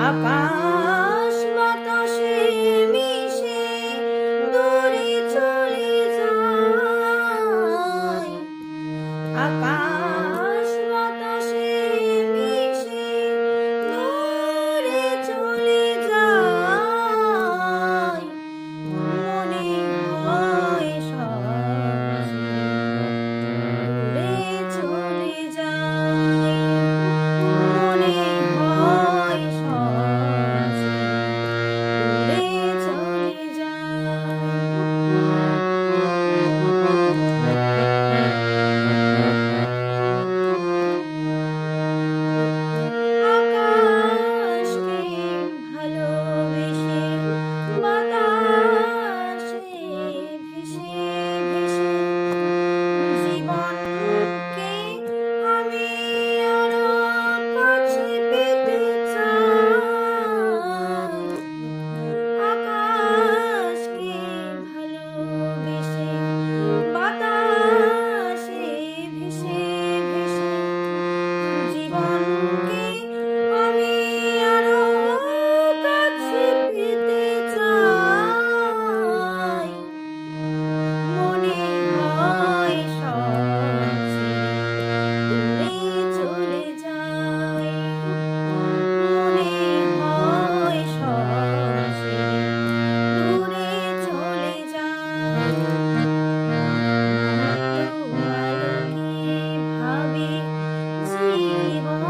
আকাশ বাতাসে মিশে দূরে চলে যায়, আকাশ বাতাসে মিশে দূরে চলে যায়। মনে হয় সব দূরে চলে যায়, মনে হয় সব দূরে চলে আকাশকে ভালোবেসে বাতাসে ভেসে ভেসে জীবনকে আমি আরো কাছে পেতে চাই। আকাশকে ভালোবেসে বাতাসে ভেসে ভেসে জীবনকে আমি আরো কাছে পেতে চাই। মনে হয় সব দূরে চলে যায়, মনে হয় সব দূরে চলে যায়। মাত্র আলোকে ভাবে জীবন